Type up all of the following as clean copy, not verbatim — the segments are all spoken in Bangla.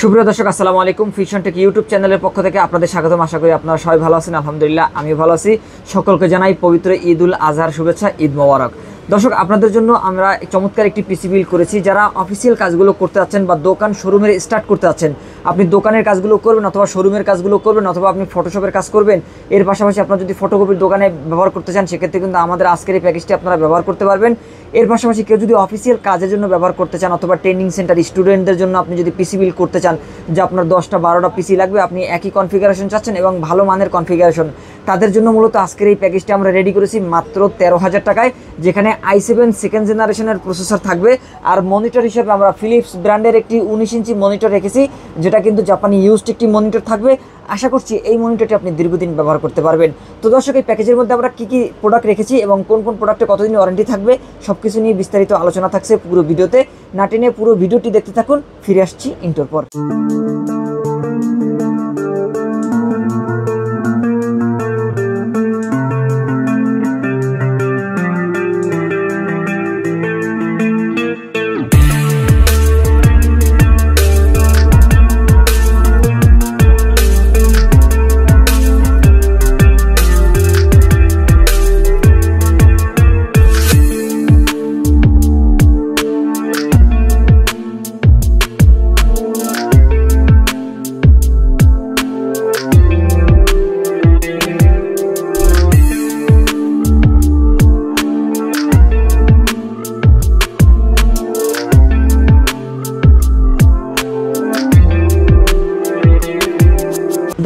সুপ্রিয় দর্শক আসসালামু আলাইকুম। ফিউশন টেক ইউটিউব চ্যানেলের পক্ষ থেকে আপনাদের স্বাগতম। আশা করি আপনারা সবাই ভালো আছেন। আলহামদুলিল্লাহ আমিও ভালো আছি। সকলকে জানাই পবিত্র ঈদ উল আজহার শুভেচ্ছা, ঈদ মোবারক। দর্শক, আপনাদের জন্য আমরা চমৎকার একটি পিসি বিল্ড করেছি। যারা অফিসিয়াল কাজগুলো করতে যাচ্ছেন বা দোকান শোরুমের স্টার্ট করতে যাচ্ছেন, আপনি দোকানের কাজগুলো করবেন অথবা শোরুমের কাজগুলো করবেন অথবা আপনি ফটোশপের কাজ করবেন, এর পাশাপাশি আপনার যদি ফটোকপির দোকানে ব্যবহার করতে চান সেক্ষেত্রে কিন্তু আমাদের আজকের এই প্যাকেজটি আপনারা ব্যবহার করতে পারবেন। এর পাশাপাশি কেউ যদি অফিসিয়াল কাজের জন্য ব্যবহার করতে চান অথবা ট্রেনিং সেন্টার স্টুডেন্টদের জন্য আপনি যদি পিসি বিল্ড করতে চান, যে আপনার 10টা 12টা পিসি লাগবে, আপনি একই কনফিগারেশন চাচ্ছেন এবং ভালো মানের কনফিগারেশন, তাদের জন্য মূলত আজকের এই প্যাকেজটি আমরা রেডি করেছি মাত্র 13,000 টাকায়, যেখানে i7 সেকেন্ড জেনারেশনের প্রসেসর থাকবে। আর মনিটর হিসেবে আমরা ফিলিপস ব্র্যান্ডের একটি 19 ইঞ্চি মনিটর রেখেছি, যেটা কিন্তু জাপানি ইউজড একটি মনিটর থাকবে। আশা করছি এই মনিটরটি আপনি দীর্ঘদিন ব্যবহার করতে পারবেন। তো দর্শক, এই প্যাকেজের মধ্যে আমরা কী কী প্রোডাক্ট রেখেছি এবং কোন কোন প্রোডাক্টে কতদিন ওয়ারেন্টি থাকবে সব কিছু নিয়ে বিস্তারিত আলোচনা থাকছে পুরো ভিডিওতে। না টেনে পুরো ভিডিওটি দেখতে থাকুন। ফিরে আসছি ইন্টোর পর।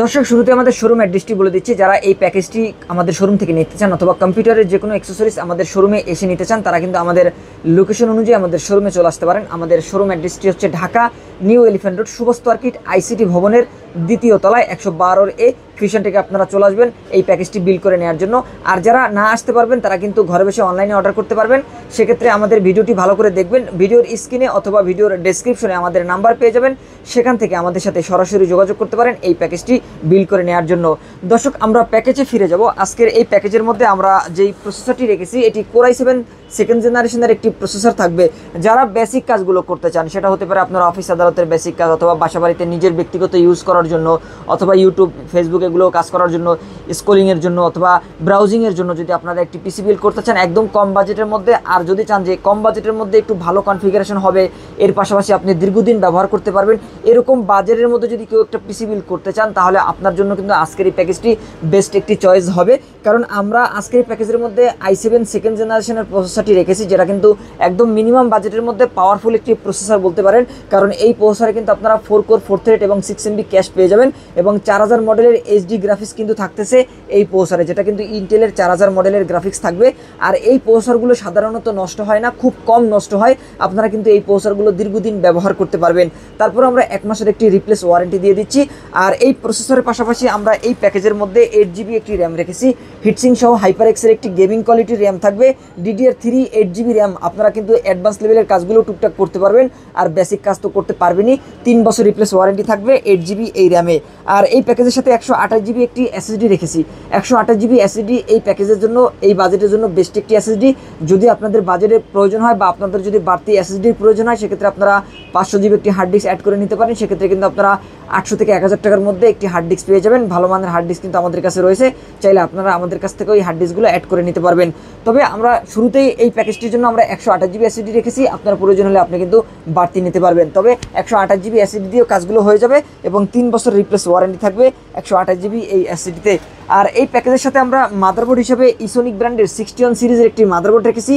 দর্শক, শুরুতে আমাদের শোরুম অ্যাড্রেসটি বলে দিচ্ছি। যারা এই প্যাকেজটি আমাদের শোরুম থেকে নিতে চান অথবা কম্পিউটারের যে কোনো অ্যাক্সেসরিজ আমাদের শোরুমে এসে নিতে চান, তারা কিন্তু আমাদের লোকেশন অনুযায়ী আমাদের শোরুমে চলে আসতে পারেন। আমাদের শোরুম অ্যাড্রেসটি হচ্ছে Dhaka new elephant road, শুভস্ত আর্কিট ICT ভবনের 2য় তলায় 112A ফিউশন টেকে আপনারা চলে আসবেন এই প্যাকেজটি বিল করে নেওয়ার জন্য। আর যারা না আসতে পারবেন তারা কিন্তু ঘরে বসে অনলাইনে অর্ডার করতে পারবেন। সেক্ষেত্রে আমাদের ভিডিওটি ভালো করে দেখবেন। ভিডিওর স্ক্রিনে অথবা ভিডিওর ডেসক্রিপশনে আমাদের নাম্বার পেয়ে যাবেন, সেখান থেকে আমাদের সাথে সরাসরি যোগাযোগ করতে পারেন এই প্যাকেজটি বিল করে নেওয়ার জন্য। দর্শক, আমরা প্যাকেজে ফিরে যাব। আজকের এই প্যাকেজের মধ্যে আমরা যেই প্রসেসরটি রেখেছি এটি Core i7 সেকেন্ড জেনারেশনের একটি প্রসেসর থাকবে। যারা বেসিক কাজগুলো করতে চান, সেটা হতে পারে আপনার অফিস আদালতের বেসিক কাজ অথবা বাসাবাড়িতে নিজের ব্যক্তিগত ইউজ করার জন্য অথবা ইউটিউব ফেসবুক এগুলো কাজ করার জন্য, স্ক্রলিংয়ের জন্য অথবা ব্রাউজিংয়ের জন্য যদি আপনারা একটি পিসি বিল্ড করতে চান একদম কম বাজেটের মধ্যে, আর যদি চান যে কম বাজেটের মধ্যে একটু ভালো কনফিগারেশন হবে, এর পাশাপাশি আপনি দীর্ঘদিন ব্যবহার করতে পারবেন, এরকম বাজেটের মধ্যে যদি কেউ একটা পিসি বিল্ড করতে চান, তাহলে আপনার জন্য কিন্তু আজকের এই প্যাকেজটি বেস্ট একটি চয়েস হবে। কারণ আমরা আজকের এই প্যাকেজের মধ্যে i7 সেকেন্ড জেনারেশনের প্রসেসরটি রেখেছি, যেটা কিন্তু একদম মিনিমাম বাজেটের মধ্যে পাওয়ারফুল একটি প্রসেসর বলতে পারেন। কারণ এই প্রসেসরে কিন্তু আপনারা 4 কোর 4 থ্রেড এবং 6 MB ক্যাশ পেয়ে যাবেন এবং 4000 মডেলের এইচডি গ্রাফিক্স কিন্তু থাকতেছে এই প্রসেসরে, যেটা কিন্তু ইন্টেলের 4000 মডেলের গ্রাফিক্স থাকবে। আর এই প্রসেসরগুলো সাধারণত নষ্ট হয় না, খুব কম নষ্ট হয়। আপনারা কিন্তু এই প্রসেসরগুলো দীর্ঘদিন ব্যবহার করতে পারবেন। তারপর আমরা 1 মাসের একটি রিপ্লেস ওয়ারেন্টি দিয়ে দিচ্ছি। আর এই প্রসেসরের পাশাপাশি আমরা এই প্যাকেজের মধ্যে 8GB একটি র্যাম রেখেছি, হিটসিং সহ হাইপারএক্সের একটি গেমিং কোয়ালিটির র্যাম থাকবে। DDR3 8GB র্যাম, আপনারা কিন্তু অ্যাডভান্স লেভেলের কাজগুলো টুকটাক করতে পারবেন, আর বেসিক কাজ তো করতে পারবেনই। 3 বছর রিপ্লেস ওয়ারেন্টি থাকবে 8GB এই র্যামে। আর এই প্যাকেজের সাথে 128GB একটি SSD রেখেছি। 128GB SSD এই প্যাকেজের জন্য, এই বাজেটের জন্য বেস্ট একটি SSD। যদি আপনাদের বাজেটের প্রয়োজন হয় বা আপনাদের যদি বাড়তি SSDর প্রয়োজন হয়, সেক্ষেত্রে আপনারা 500GB একটি হার্ড ডিস্ক অ্যাড করে নিতে পারেন। সেক্ষেত্রে কিন্তু আপনারা 800 থেকে 1000 টাকার মধ্যে একটি হার্ড ডিস্ক পেয়ে যাবেন। ভালো মানের হার্ড ডিস্ক কিন্তু আমাদের কাছে রয়েছে, চাইলে আপনারা আমাদের কাছ থেকে ওই হার্ড ডিস্কগুলো অ্যাড করে নিতে পারবেন। তবে আমরা শুরুতেই এই প্যাকেজটির জন্য আমরা 128GB SSD রেখেছি, আপনার প্রয়োজন হলে আপনি কিন্তু বাড়তি নিতে পারবেন। তবে 128GB SSD দিয়েও কাজগুলো হয়ে যাবে এবং 3 বছর রিপ্লেস ওয়ারেন্টি থাকবে 128GB এই SSDতে। আর এই প্যাকেজের সাথে আমরা মাদারবোর্ড হিসেবে ইসোনিক ব্র্যান্ডের 61 সিরিজের একটি মাদারবোর্ড রেখেছি।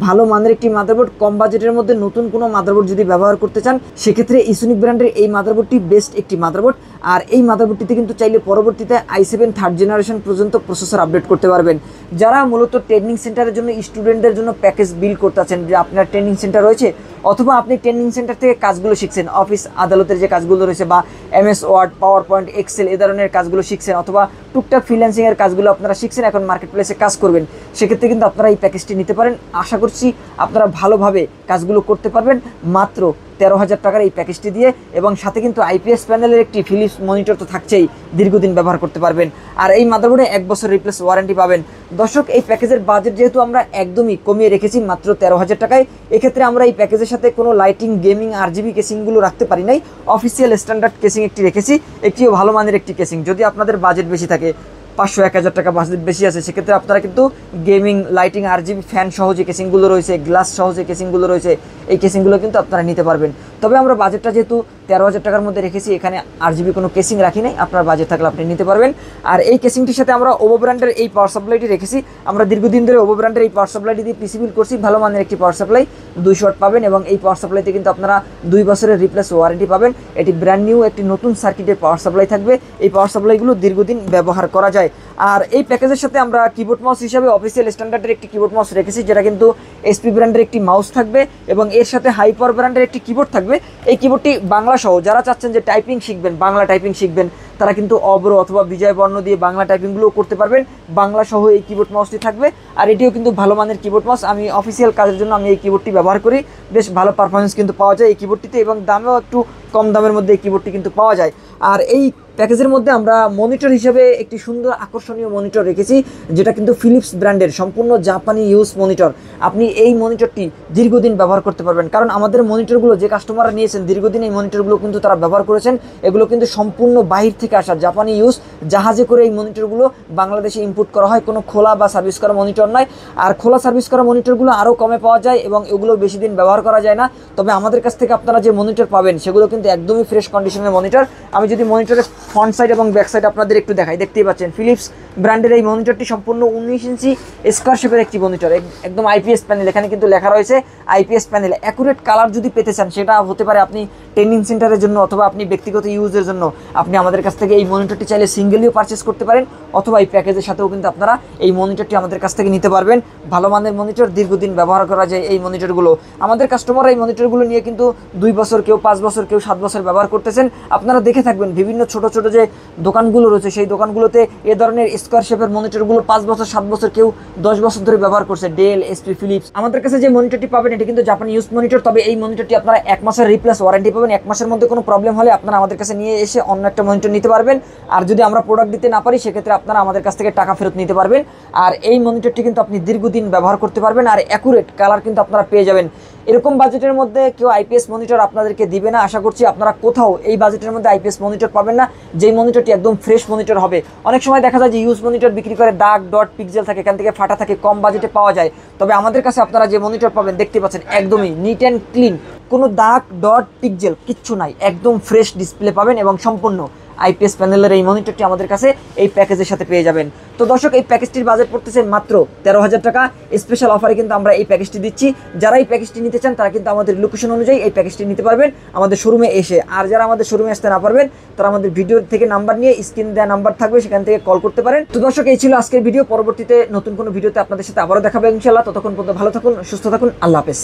ভালো মানের একটি মাদারবোর্ড, কম বাজেটের মধ্যে নতুন কোনো মাদারবোর্ড যদি ব্যবহার করতে চান, সেক্ষেত্রে ইসোনিক ব্র্যান্ডের এই মাদারবোর্ডটি বেস্ট একটি মাদারবোর্ড। আর এই মাদারবোর্ডটিতে কিন্তু চাইলে পরবর্তীতে i7 থার্ড জেনারেশন পর্যন্ত প্রসেসর আপডেট করতে পারবেন। যারা মূলত ট্রেনিং সেন্টারের জন্য স্টুডেন্টদের জন্য প্যাকেজ বিল করতে আছেন, যে আপনার ট্রেনিং সেন্টার রয়েছে অথবা আপনি ট্রেনিং সেন্টার থেকে কাজগুলো শিখছেন, অফিস আদালতের যে কাজগুলো রয়েছে বা MS word, PowerPoint, Excel এ ধরনের কাজগুলো শিখছেন অথবা টুকটাক ফ্রিল্যান্সিংয়ের কাজগুলো আপনারা শিখছেন, এখন মার্কেট প্লেসে কাজ করবেন, সেক্ষেত্রে কিন্তু আপনারা এই প্যাকেজটি নিতে পারেন। আশা করছি আপনারা ভালোভাবে কাজগুলো করতে পারবেন মাত্র 13,000 টাকার এই প্যাকেজটি দিয়ে, এবং সাথে কিন্তু আইপিএস প্যানেলের একটি ফিলিপস মনিটর তো থাকছেই, দীর্ঘদিন ব্যবহার করতে পারবেন। আর এই মাদারবোর্ডে 1 বছর রিপ্লেস ওয়ারেন্টি পাবেন। দর্শক, এই প্যাকেজের বাজেট যেহেতু আমরা একদমই কমিয়ে রেখেছি মাত্র 13,000 টাকায়, এক্ষেত্রে আমরা এই প্যাকেজের সাথে কোনো লাইটিং, গেমিং, আরজিবি কেসিংগুলো রাখতে পারি নাই। অফিসিয়াল স্ট্যান্ডার্ড কেসিং একটি রেখেছি, একটিও ভালো মানের একটি কেসিং। যদি আপনাদের বাজেট বেশি থাকে, 500-1000 টাকা বাজেট বেশি আছে, সেক্ষেত্রে আপনারা কিন্তু গেমিং, লাইটিং, আরজিবি ফ্যান সহ যে কেসিংগুলো রয়েছে, গ্লাস সহ যে কেসিংগুলো রয়েছে, এই কেসিংগুলো কিন্তু আপনারা নিতে পারবেন। তবে আমরা বাজেটটা যেহেতু 13,000 টাকার মধ্যে রেখেছি, এখানে আরজিবি কোনো কেসিং রাখি নাই। আপনার বাজেট থাকলে আপনি নিতে পারবেন। আর এই কেসিংটির সাথে আমরা ওভো ব্র্যান্ডের এই পাওয়ার সাপ্লাইটি রেখেছি। আমরা দীর্ঘদিন ধরে ওভো ব্র্যান্ডের এই পাওয়ার সাপ্লাইটি দিয়ে পিসি বিল করছি। ভালো মানের একটি পাওয়ার সাপ্লাই, 200 ওয়াট পাবেন, এবং এই পাওয়ার সাপ্লাইতে কিন্তু আপনারা 2 বছরের রিপ্লেস ওয়ারেন্টি পাবেন। এটি ব্র্যান্ড নিউ একটি নতুন সার্কিটের পাওয়ার সাপ্লাই থাকবে। এই পাওয়ার সাপ্লাইগুলো দীর্ঘদিন ব্যবহার করা যায়। আর এই প্যাকেজের সাথে আমরা কিবোর্ড মাউস হিসাবে অফিসিয়াল স্ট্যান্ডার্ডের একটি কিবোর্ড মাউস রেখেছি, যেটা কিন্তু এসপি ব্র্যান্ডের একটি মাউস থাকবে, এবং এর সাথে হাই পাওয়ার ব্র্যান্ডের একটি কিবোর্ড থাকবে। এই কিবোর্ডটি বাংলা সহ, যারা চাচ্ছেন যে টাইপিং শিখবেন, বাংলা টাইপিং শিখবেন, তারা কিন্তু অব্র অথবা বিজয় বর্ণ দিয়ে বাংলা টাইপিংগুলোও করতে পারবেন। বাংলা সহ এই কিবোর্ড মাউসটি থাকবে। আর এটিও কিন্তু ভালো মানের কিবোর্ড মাউস। আমি অফিসিয়াল কাজের জন্য আমি এই কিবোর্ডটি ব্যবহার করি। বেশ ভালো পারফরমেন্স কিন্তু পাওয়া যায় এই কিবোর্ডটিতে, এবং দামেও একটু কম দামের মধ্যে এই কিবোর্ডটি কিন্তু পাওয়া যায়। আর এই প্যাকেজের মধ্যে আমরা মনিটর হিসেবে একটি সুন্দর আকর্ষণীয় মনিটর রেখেছি, যেটা কিন্তু ফিলিপস ব্র্যান্ডের সম্পূর্ণ জাপানি ইউজ মনিটর। আপনি এই মনিটরটি দীর্ঘদিন ব্যবহার করতে পারবেন, কারণ আমাদের মনিটরগুলো যে কাস্টমাররা নিয়েছেন দীর্ঘদিন এই মনিটরগুলো কিন্তু তারা ব্যবহার করেছেন। এগুলো কিন্তু সম্পূর্ণ বাহির থেকে আসা জাপানি ইউজ, জাহাজে করে এই মনিটরগুলো বাংলাদেশে ইম্পোর্ট করা হয়। কোনো খোলা বা সার্ভিস করা মনিটর নয়। আর খোলা সার্ভিস করা মনিটরগুলো আরও কমে পাওয়া যায়, এবং এগুলো বেশি দিন ব্যবহার করা যায় না। তবে আমাদের কাছ থেকে আপনারা যে মনিটর পাবেন, সেগুলো কিন্তু একদমই ফ্রেশ কন্ডিশনের মনিটর। আমি যদি মনিটরের ফ্রন্ট সাইড এবং ব্যাক সাইড আপনাদের একটু দেখাই, দেখতেই পাচ্ছেন ফিলিপস ব্র্যান্ডের এই মনিটরটি সম্পূর্ণ 19 ইঞ্চি স্কোয়ার শেপের একটি মনিটর, একদম আইপিএস প্যানেল। এখানে কিন্তু লেখা রয়েছে আইপিএস প্যানেল। অ্যাকুরেট কালার যদি পেতে চান, সেটা হতে পারে আপনি ট্রেনিং সেন্টারের জন্য অথবা আপনি ব্যক্তিগত ইউজের জন্য, আপনি আমাদের কাছ থেকে এই মনিটরটি চাইলে সিঙ্গেলিও পারচেস করতে পারেন, অথবা এই প্যাকেজের সাথেও কিন্তু আপনারা এই মনিটরটি আমাদের কাছ থেকে নিতে পারবেন। ভালো মানের মনিটর, দীর্ঘদিন ব্যবহার করা যায় এই মনিটরগুলো। আমাদের কাস্টমাররা এই মনিটরগুলো নিয়ে কিন্তু 2 বছর, কেউ 5 বছর, কেউ 7 বছর ব্যবহার করতেছেন। আপনারা দেখে থাকবেন বিভিন্ন ছোট ছোট যে দোকানগুলো রয়েছে, সেই দোকানগুলোতে এ ধরনের স্কোয়ার শেপের মনিটরগুলো 5 বছর, 7 বছর, কেউ 10 বছর ধরে ব্যবহার করছে। ডেল, এসপি, ফিলিপস। আমাদের কাছে যে মনিটরটি পাবেন, এটি কিন্তু জাপানি ইউজ মনিটর। তবে এই মনিটরটি আপনারা 1 মাসের রিপ্লেস ওয়ারেন্টি পাবেন। 1 মাসের মধ্যে কোনো প্রবলেম হলে আপনারা আমাদের কাছে নিয়ে এসে অন্য একটা মনিটর নিতে পারবেন। আর যদি আমরা প্রোডাক্ট দিতে না পারি, সেক্ষেত্রে আপনারা আমাদের কাছ থেকে টাকা ফেরত নিতে পারবেন। আর এই মনিটরটি কিন্তু আপনি দীর্ঘদিন ব্যবহার করতে পারবেন, আর অ্যাকুরেট কালার কিন্তু আপনারা পেয়ে যাবেন। এরকম বাজেটের মধ্যে কেউ আইপিএস মনিটর আপনাদেরকে দিবে না। আশা করছি আপনারা কোথাও এই বাজেটের মধ্যে আইপিএস মনিটর পাবেন না, যেই মনিটরটি একদম ফ্রেশ মনিটর হবে। অনেক সময় দেখা যায় যে ইউজ মনিটর বিক্রি করে, দাগ, ডট, পিক্সেল থাকে, এখান থেকে ফাটা থাকে, কম বাজেটে পাওয়া যায়। তবে আমাদের কাছে আপনারা যে মনিটর পাবেন, দেখতে পাচ্ছেন একদমই নিট অ্যান্ড ক্লিন, কোনো দাগ, ডট, পিক্সেল কিচ্ছু নাই, একদম ফ্রেশ ডিসপ্লে পাবেন, এবং সম্পূর্ণ আইপিএস প্যানেলের এই মনিটরটি আমাদের কাছে এই প্যাকেজের সাথে পেয়ে যাবেন। তো দর্শক, এই প্যাকেজটির বাজেট পড়তেছে মাত্র 13,000 টাকা। স্পেশাল অফারে কিন্তু আমরা এই প্যাকেজটি দিচ্ছি। যারা এই প্যাকেজটি নিতে চান, তারা কিন্তু আমাদের লোকেশন অনুযায়ী এই প্যাকেজটি নিতে পারবেন আমাদের শোরুমে এসে। আর যারা আমাদের শোরুমে আসতে না পারবেন, তারা আমাদের ভিডিও থেকে নাম্বার নিয়ে, স্ক্রিনে দেওয়া নাম্বার থাকবে, সেখান থেকে কল করতে পারেন। তো দর্শক, এই ছিল আজকের ভিডিও। পরবর্তীতে নতুন কোনো ভিডিওতে আপনাদের সাথে আবারও দেখাবো ইনশাআল্লাহ। ততক্ষণ পর্যন্ত ভালো থাকুন, সুস্থ থাকুন। আল্লাহ হাফেজ।